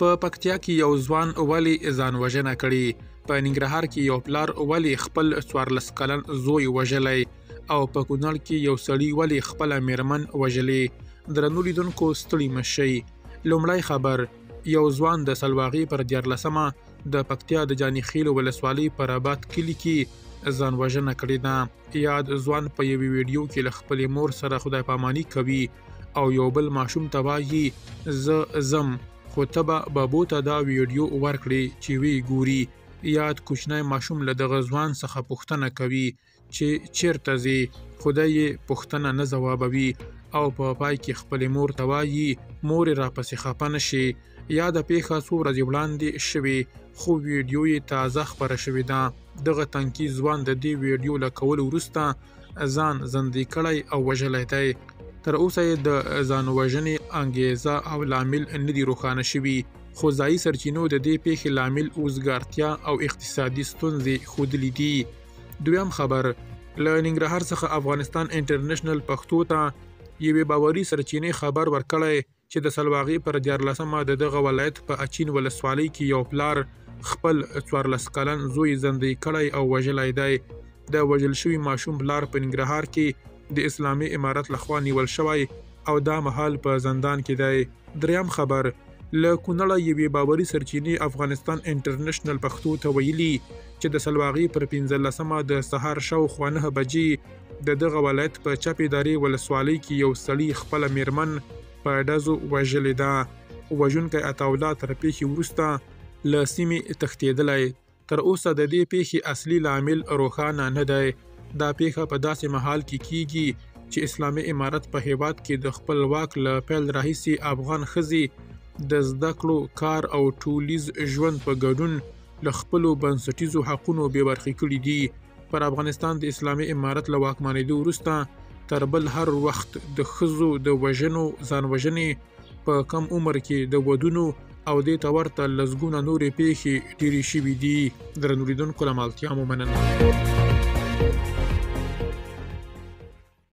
په پکتیا کې یو ځوان ولې ځان وژنه کړې؟ په ننګرهار کې یو پلار ولې خپل 14 کلن زوی وژلی؟ او په کونړ کې یو سړي ولې خپله میرمن وژلې؟ درنو لیدونکو ستړي مه شئ. لومړی خبر، یو ځوان د سلواغې پر 14مه د پکتیا د جاني خیل ولسوالۍ پر آباد کلي کې ځان وژنه کړې ده. یاد ځوان په یوې ویډیو کې له خپلې مور سره خدای پاماني کوي او یو بل ماشوم ته وایي زه ځم، خو ته به بابو ته دا ویډیو ورکړې چې وی ګوري. یاد کوچنی ماشوم له دغه ځوان څخه پوښتنه کوي چې چیرته ځې، خدای یې پوښتنه نه ځوابوي او په پای کې خپلې مور ته وایي مورې راپسې خفه نه شي. یاده پیښه څو ورځې وړاندې شوې خو ویډیو یې تازه خپره شوې ده. دغه تنکي ځوان د دې ویډیو له کولو وروسته ځان زندي کړی او وژلی دی. تر اوسه یې د ځان وژنې انګیزه او لامل نه دي روښانه شوي، خو ځایي سرچینو د دې پیښې لامل وزګارتیا او اقتصادي ستونزې ښودلي دي. دویم خبر، له ننګرهار څخه افغانستان انټرنیشنل پښتو ته یوې باوري سرچینې خبر ورکړی چې د سلواغې پر 14مه د دغه ولایت په اچین ولسوالۍ کې یو پلار خپل 14 کلن زوی زندي کړی او وژلی دی. د وژل شوي ماشوم پلار په ننګرهار کې د اسلامي امارت لخوا نیول شوی او دا مهال په زندان کې دی. دریم خبر، له کونړه یوې باوري سرچینې افغانستان انټرنیشنل پښتو ته ویلي چې د سلواغې پر 15مه د سهار شاوخوا 9 بجې د دغه ولایت په چپې درې ولسوالۍ کې یو سړي خپله میرمن په ډزو وژلې ده. وژونکی عطاالله تر پیښې وروسته له سیمې تښتېدلی. تر اوسه د دې پیښې اصلي لامل روښانه نه دی. دا پیښه په داسې مهال کې کیږي چې اسلامي امارت په هیواد کې د خپل واک له پیل راهیسې افغان ښځې د زده کړو، کار او ټولیز ژوند په ګډون له خپلو بنسټیزو حقونو بې برخې کړي دي. پر افغانستان د اسلامي امارت له واکمنېدو وروسته تر بل هر وخت د ښځو د وژنو، ځان وژنې، په کم عمر کې د ودونو او دې ته ورته لسګونه نورې پیښې ډېرې شوي دي. درنو لیدونکو له مالتیا مو مننه.